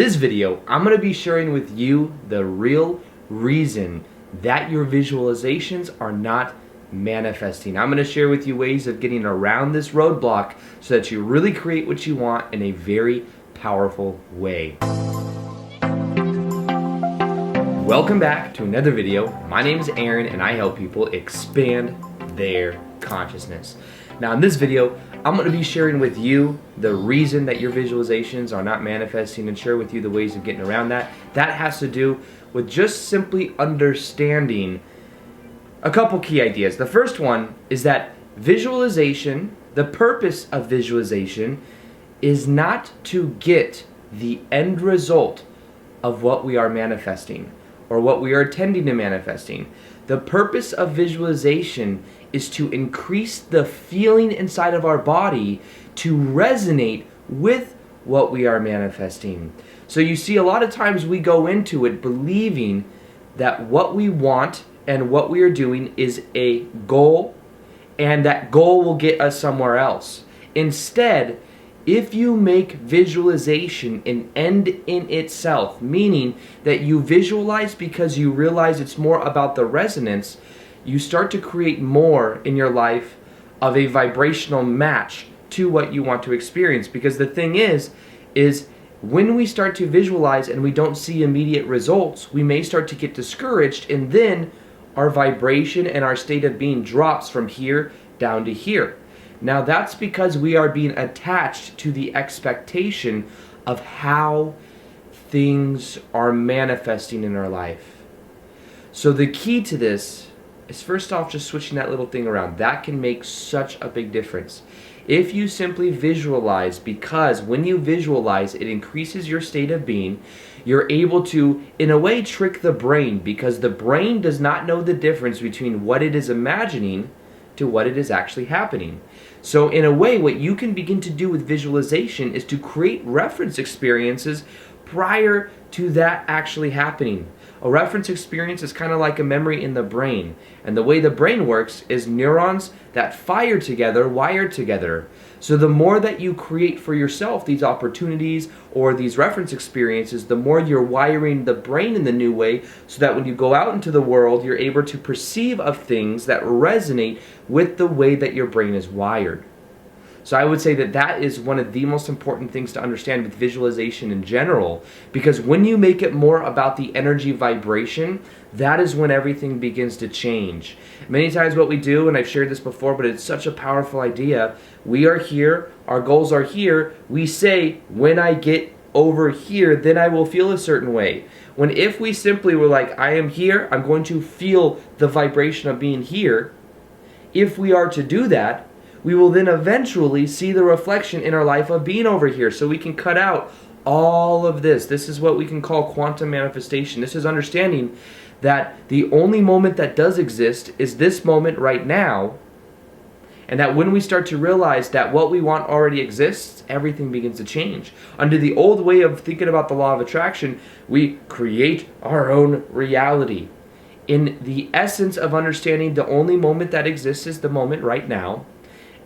This video, I'm going to be sharing with you the real reason that your visualizations are not manifesting. I'm going to share with you ways of getting around this roadblock so that you really create what you want in a very powerful way. Welcome back to another video. My name is Aaron and I help people expand their consciousness. Now in this video, I'm going to be sharing with you the reason that your visualizations are not manifesting and share with you the ways of getting around that. That has to do with just simply understanding a couple key ideas. The first one is that visualization, the purpose of visualization, is not to get the end result of what we are manifesting or what we are intending to manifesting. The purpose of visualization is to increase the feeling inside of our body to resonate with what we are manifesting. So you see, a lot of times we go into it believing that what we want and what we are doing is a goal, and that goal will get us somewhere else. Instead, if you make visualization an end in itself, meaning that you visualize because you realize it's more about the resonance, you start to create more in your life of a vibrational match to what you want to experience. Because the thing is when we start to visualize and we don't see immediate results, we may start to get discouraged, and then our vibration and our state of being drops from here down to here. Now that's because we are being attached to the expectation of how things are manifesting in our life. So the key to this is, first off, just switching that little thing around. That can make such a big difference. If you simply visualize, because when you visualize, it increases your state of being, you're able to, in a way, trick the brain, because the brain does not know the difference between what it is imagining to what it is actually happening. So in a way, what you can begin to do with visualization is to create reference experiences prior to that actually happening. A reference experience is kind of like a memory in the brain. And the way the brain works is neurons that fire together, wire together. So the more that you create for yourself these opportunities or these reference experiences, the more you're wiring the brain in the new way, so that when you go out into the world, you're able to perceive of things that resonate with the way that your brain is wired. So I would say that that is one of the most important things to understand with visualization in general, because when you make it more about the energy vibration, that is when everything begins to change. Many times what we do, and I've shared this before, but it's such a powerful idea, we are here, our goals are here, we say, when I get over here, then I will feel a certain way. When if we simply were like, I am here, I'm going to feel the vibration of being here, if we are to do that, we will then eventually see the reflection in our life of being over here. So we can cut out all of this. This is what we can call quantum manifestation. This is understanding that the only moment that does exist is this moment right now. And that when we start to realize that what we want already exists, everything begins to change. Under the old way of thinking about the law of attraction, we create our own reality. In the essence of understanding the only moment that exists is the moment right now,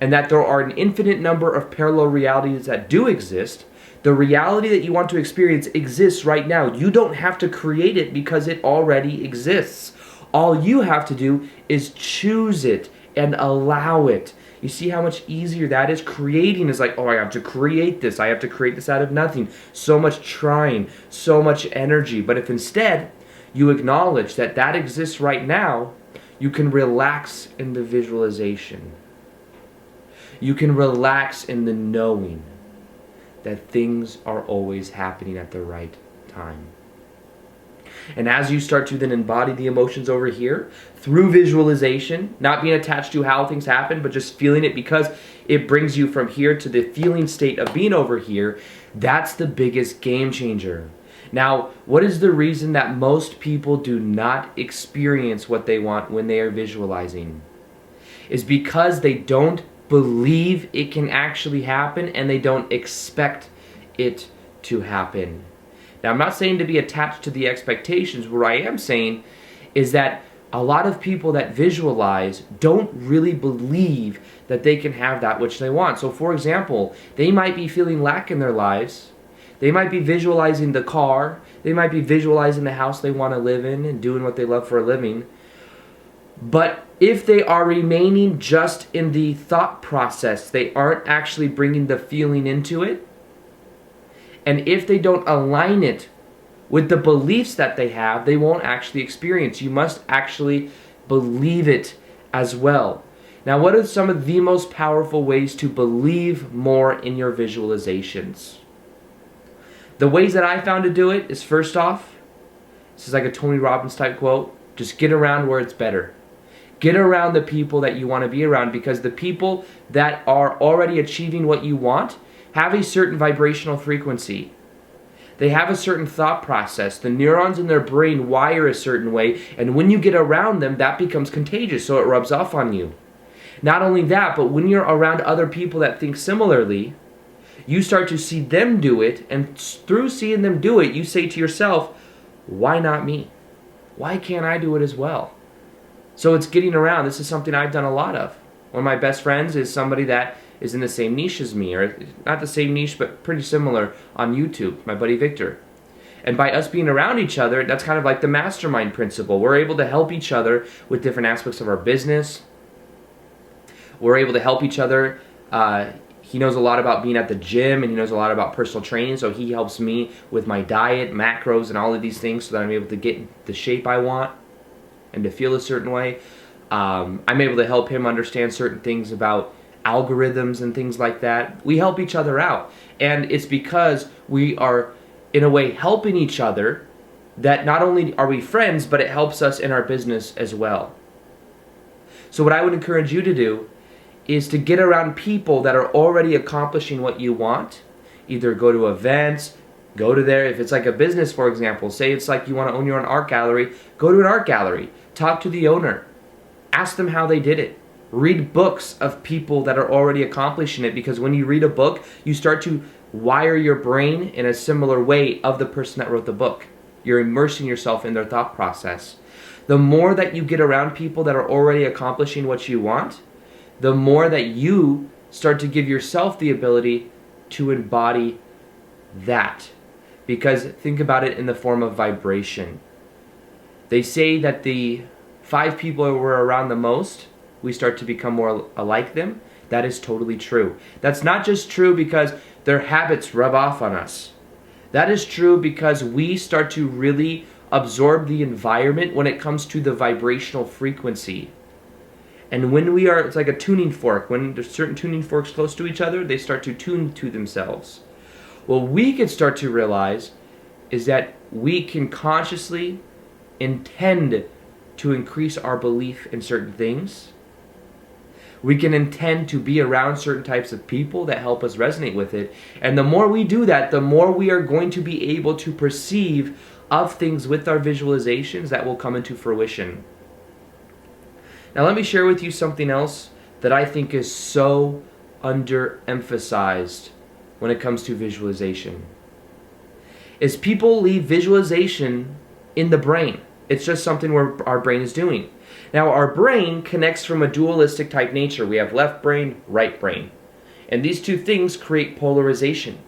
and that there are an infinite number of parallel realities that do exist, the reality that you want to experience exists right now. You don't have to create it because it already exists. All you have to do is choose it and allow it. You see how much easier that is? Creating is like, oh, I have to create this. I have to create this out of nothing. So much trying, so much energy. But if instead you acknowledge that that exists right now, you can relax in the visualization. You can relax in the knowing that things are always happening at the right time. And as you start to then embody the emotions over here through visualization, not being attached to how things happen, but just feeling it because it brings you from here to the feeling state of being over here, that's the biggest game changer. Now, what is the reason that most people do not experience what they want when they are visualizing? Is because they don't believe it can actually happen, and they don't expect it to happen. Now, I'm not saying to be attached to the expectations. What I am saying is that a lot of people that visualize don't really believe that they can have that which they want. So for example, they might be feeling lack in their lives, They might be visualizing the car. They might be visualizing the house they want to live in and doing what they love for a living. But if they are remaining just in the thought process, they aren't actually bringing the feeling into it. And if they don't align it with the beliefs that they have, they won't actually experience. You must actually believe it as well. Now, what are some of the most powerful ways to believe more in your visualizations? The ways that I found to do it is, first off, this is like a Tony Robbins type quote, just get around where it's better. Get around the people that you want to be around, because the people that are already achieving what you want have a certain vibrational frequency. They have a certain thought process. The neurons in their brain wire a certain way, and when you get around them, that becomes contagious, so it rubs off on you. Not only that, but when you're around other people that think similarly, you start to see them do it, and through seeing them do it, you say to yourself, why not me? Why can't I do it as well? So it's getting around. This is something I've done a lot of. One of my best friends is somebody that is in the same niche as me, or not the same niche, but pretty similar on YouTube, my buddy Victor. And by us being around each other, that's kind of like the mastermind principle. We're able to help each other with different aspects of our business. We're able to help each other. He knows a lot about being at the gym, and he knows a lot about personal training, so he helps me with my diet, macros, and all of these things so that I'm able to get the shape I want and to feel a certain way. I'm able to help him understand certain things about algorithms and things like that. We help each other out, and it's because we are, in a way, helping each other that not only are we friends, but it helps us in our business as well. So what I would encourage you to do is to get around people that are already accomplishing what you want. Either go to events, go to there, if it's like a business, for example, say it's like you want to own your own art gallery, go to an art gallery, talk to the owner, ask them how they did it. Read books of people that are already accomplishing it, because when you read a book, you start to wire your brain in a similar way of the person that wrote the book. You're immersing yourself in their thought process. The more that you get around people that are already accomplishing what you want, the more that you start to give yourself the ability to embody that. Because think about it in the form of vibration. They say that the 5 people we're around the most, we start to become more like them. That is totally true. That's not just true because their habits rub off on us. That is true because we start to really absorb the environment when it comes to the vibrational frequency. And when we are, it's like a tuning fork. When there's certain tuning forks close to each other, they start to tune to themselves. What we can start to realize is that we can consciously intend to increase our belief in certain things. We can intend to be around certain types of people that help us resonate with it. And the more we do that, the more we are going to be able to perceive of things with our visualizations that will come into fruition. Now let me share with you something else that I think is so underemphasized when it comes to visualization. Is people leave visualization in the brain. It's just something where our brain is doing. Now our brain connects from a dualistic type nature. We have left brain, right brain. And these two things create polarization.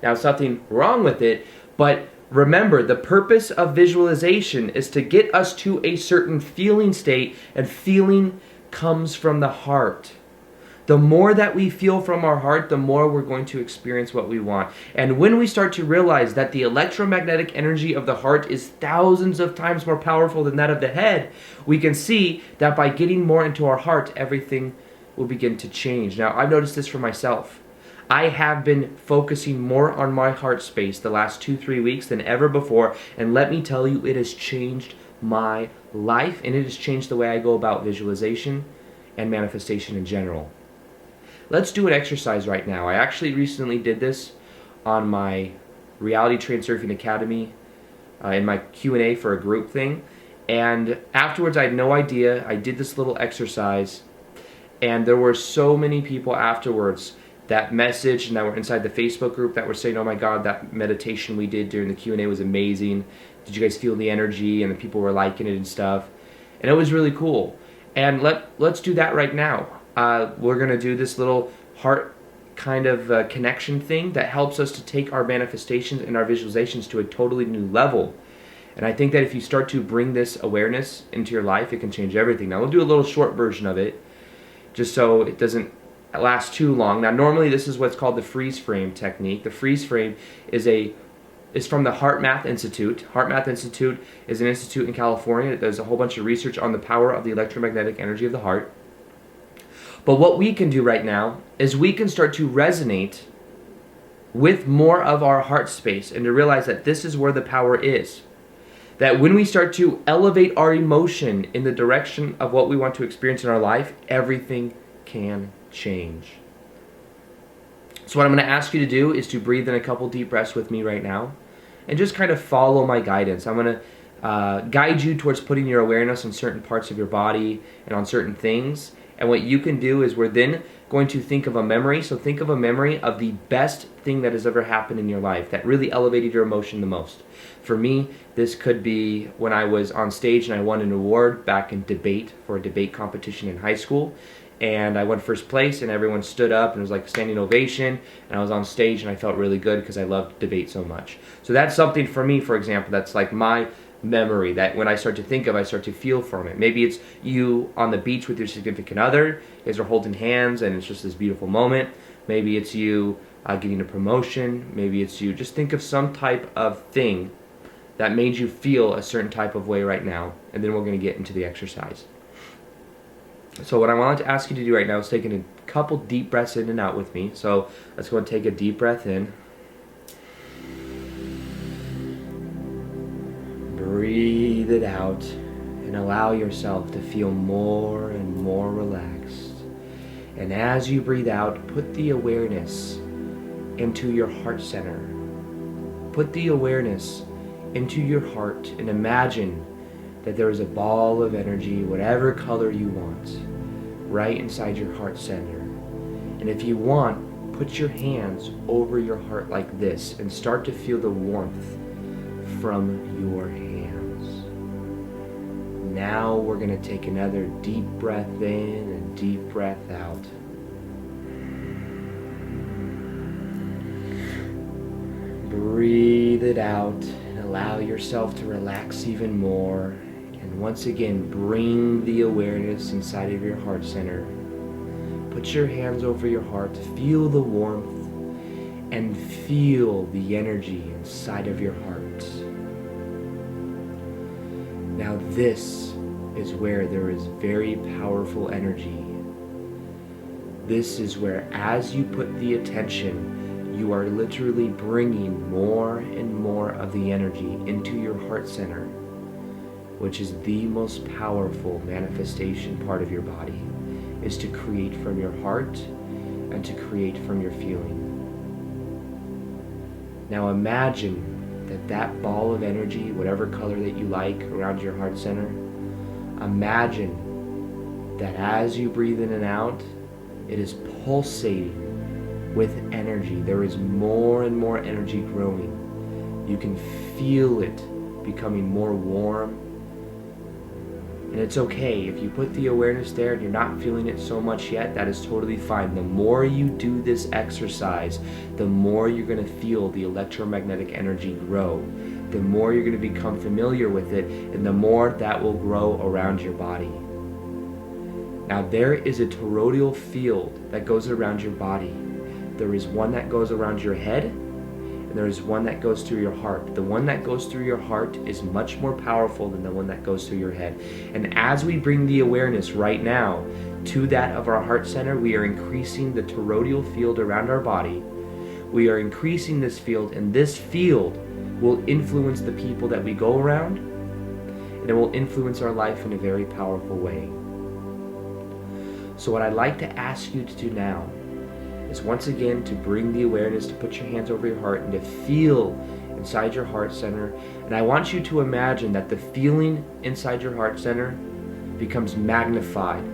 Now there's nothing wrong with it, but remember, the purpose of visualization is to get us to a certain feeling state, and feeling comes from the heart. The more that we feel from our heart, the more we're going to experience what we want. And when we start to realize that the electromagnetic energy of the heart is thousands of times more powerful than that of the head, we can see that by getting more into our heart, everything will begin to change. Now, I've noticed this for myself. I have been focusing more on my heart space the last 2-3 weeks than ever before, and let me tell you, it has changed my life, and it has changed the way I go about visualization and manifestation in general. Let's do an exercise right now. I actually recently did this on my Reality Train Surfing Academy in my Q&A for a group thing, and afterwards I had no idea. I did this little exercise, and there were so many people afterwards that message and that were inside the Facebook group that were saying, oh my God, that meditation we did during the Q&A was amazing. Did you guys feel the energy? And the people were liking it and stuff. And it was really cool. And let's do that right now. We're going to do this little heart kind of connection thing that helps us to take our manifestations and our visualizations to a totally new level. And I think that if you start to bring this awareness into your life, it can change everything. Now, we'll do a little short version of it, just so it doesn't last too long. Now, normally this is what's called the freeze frame technique. The freeze frame is from the Heart Math Institute. Heart Math Institute is an institute in California that does a whole bunch of research on the power of the electromagnetic energy of the heart. But what we can do right now is we can start to resonate with more of our heart space and to realize that this is where the power is. That when we start to elevate our emotion in the direction of what we want to experience in our life, everything can change. So what I'm going to ask you to do is to breathe in a couple deep breaths with me right now and just kind of follow my guidance. I'm going to guide you towards putting your awareness on certain parts of your body and on certain things. And what you can do is we're then going to think of a memory. So think of a memory of the best thing that has ever happened in your life that really elevated your emotion the most. For me, this could be when I was on stage and I won an award back in debate for a debate competition in high school. And I won first place and everyone stood up and it was like a standing ovation. And I was on stage and I felt really good because I loved debate so much. So that's something for me, for example, that's like my memory that when I start to think of, I start to feel from it. Maybe it's you on the beach with your significant other. You guys are holding hands and it's just this beautiful moment. Maybe it's you getting a promotion. Maybe it's you. Just think of some type of thing that made you feel a certain type of way right now. And then we're going to get into the exercise. So what I wanted to ask you to do right now is taking a couple deep breaths in and out with me. So let's go and take a deep breath in. Breathe it out and allow yourself to feel more and more relaxed. And as you breathe out, put the awareness into your heart center. Put the awareness into your heart and imagine that there is a ball of energy, whatever color you want, right inside your heart center. And if you want, put your hands over your heart like this and start to feel the warmth from your hands. Now we're going to take another deep breath in and deep breath out. Breathe it out and allow yourself to relax even more. And once again, bring the awareness inside of your heart center. Put your hands over your heart, feel the warmth, and feel the energy inside of your heart. Now this is where there is very powerful energy. This is where as you put the attention, you are literally bringing more and more of the energy into your heart center, which is the most powerful manifestation part of your body, is to create from your heart and to create from your feeling. Now imagine that ball of energy, whatever color that you like around your heart center, imagine that as you breathe in and out, it is pulsating with energy. There is more and more energy growing. You can feel it becoming more warm. And it's okay if you put the awareness there and you're not feeling it so much yet, that is totally fine. The more you do this exercise, the more you're going to feel the electromagnetic energy grow. The more you're going to become familiar with it, and the more that will grow around your body. Now there is a toroidal field that goes around your body. There is one that goes around your head, and there is one that goes through your heart. The one that goes through your heart is much more powerful than the one that goes through your head. And as we bring the awareness right now to that of our heart center, we are increasing the toroidal field around our body. We are increasing this field, and this field will influence the people that we go around, and it will influence our life in a very powerful way. So what I'd like to ask you to do now is once again to bring the awareness, to put your hands over your heart and to feel inside your heart center. And I want you to imagine that the feeling inside your heart center becomes magnified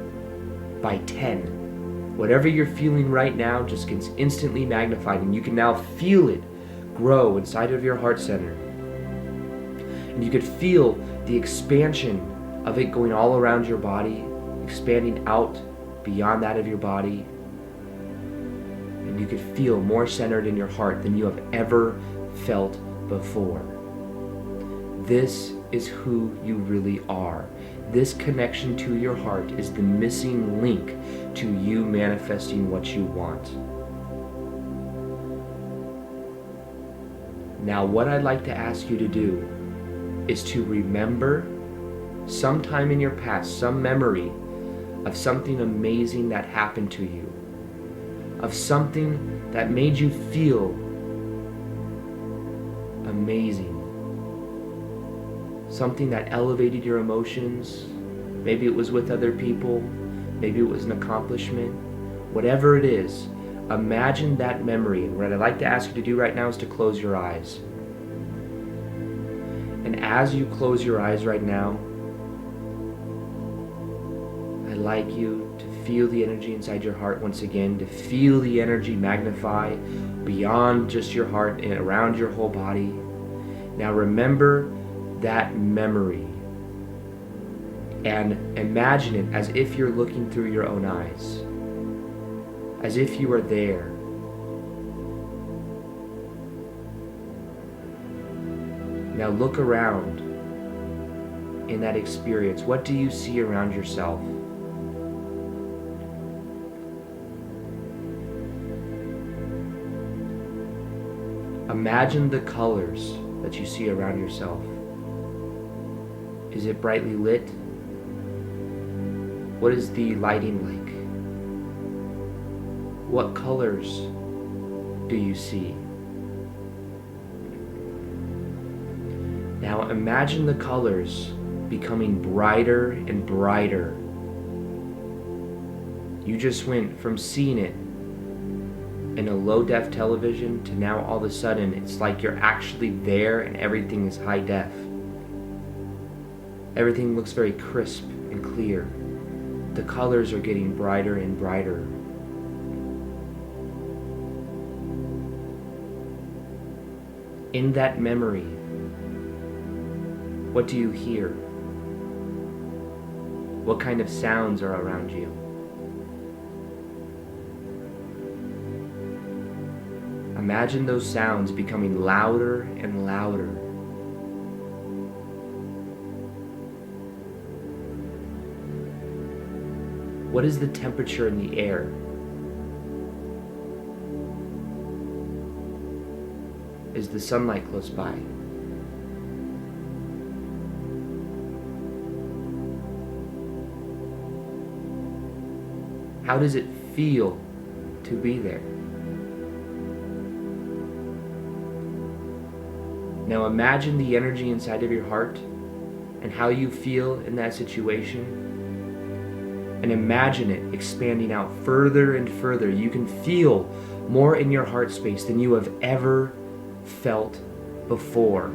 by 10. Whatever you're feeling right now just gets instantly magnified, and you can now feel it grow inside of your heart center. And you could feel the expansion of it going all around your body, expanding out beyond that of your body. And and you could feel more centered in your heart than you have ever felt before. This is who you really are. This connection to your heart is the missing link to you manifesting what you want. Now, what I'd like to ask you to do is to remember sometime in your past, some memory of something amazing that happened to you, of something that made you feel amazing, something that elevated your emotions. Maybe it was with other people, maybe it was an accomplishment. Whatever it is, imagine that memory. And what I'd like to ask you to do right now is to close your eyes. And as you close your eyes right now, I'd like you to feel the energy inside your heart once again, to feel the energy magnify beyond just your heart and around your whole body. Now remember that memory and imagine it as if you're looking through your own eyes, as if you are there. Now look around in that experience. What do you see around yourself? Imagine the colors that you see around yourself. Is it brightly lit? What is the lighting like? What colors do you see? Now imagine the colors becoming brighter and brighter. You just went from seeing it in a low-def television to now all of a sudden it's like you're actually there and everything is high-def. Everything looks very crisp and clear. The colors are getting brighter and brighter. In that memory, what do you hear? What kind of sounds are around you? Imagine those sounds becoming louder and louder. What is the temperature in the air? Is the sunlight close by? How does it feel to be there? Now imagine the energy inside of your heart and how you feel in that situation. And imagine it expanding out further and further. You can feel more in your heart space than you have ever felt before.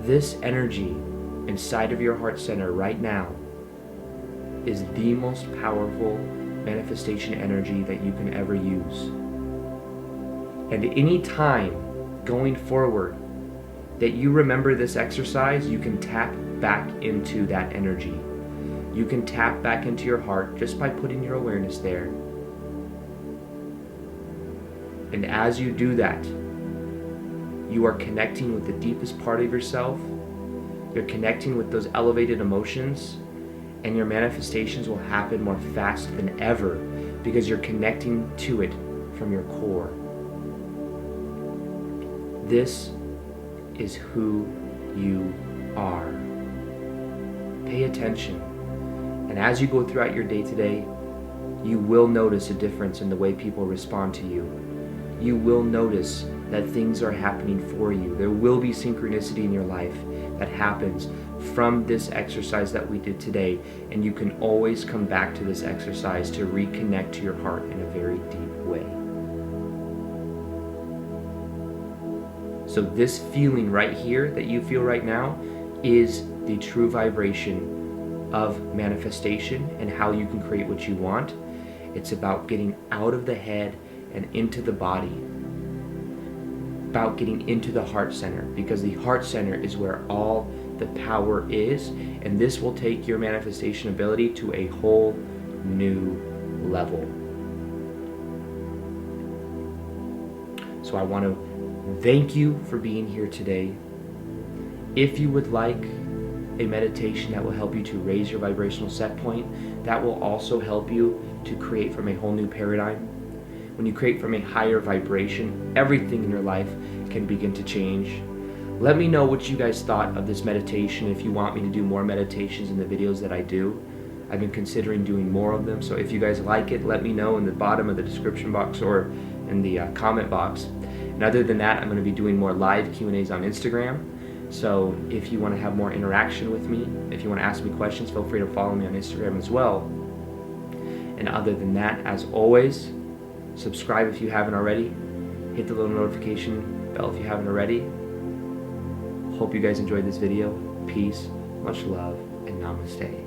This energy inside of your heart center right now is the most powerful manifestation energy that you can ever use. And any time going forward that you remember this exercise, you can tap back into that energy. You can tap back into your heart just by putting your awareness there. And as you do that, you are connecting with the deepest part of yourself. You're connecting with those elevated emotions, and your manifestations will happen more fast than ever because you're connecting to it from your core. This is who you are. Pay attention. And as you go throughout your day today, you will notice a difference in the way people respond to you. You will notice that things are happening for you. There will be synchronicity in your life that happens from this exercise that we did today, and you can always come back to this exercise to reconnect to your heart in a very deep way. So this feeling right here that you feel right now is the true vibration of manifestation and how you can create what you want. It's about getting out of the head and into the body, about getting into the heart center, because the heart center is where all the power is, and this will take your manifestation ability to a whole new level. So I want to thank you for being here today. If you would like a meditation that will help you to raise your vibrational set point, that will also help you to create from a whole new paradigm. When you create from a higher vibration, everything in your life can begin to change. Let me know what you guys thought of this meditation. If you want me to do more meditations in the videos that I do, I've been considering doing more of them. So if you guys like it, let me know in the bottom of the description box or in the comment box. And other than that, I'm going to be doing more live Q&As on Instagram. So if you want to have more interaction with me, if you want to ask me questions, feel free to follow me on Instagram as well. And other than that, as always, subscribe if you haven't already. Hit the little notification bell if you haven't already. Hope you guys enjoyed this video. Peace, much love, and namaste.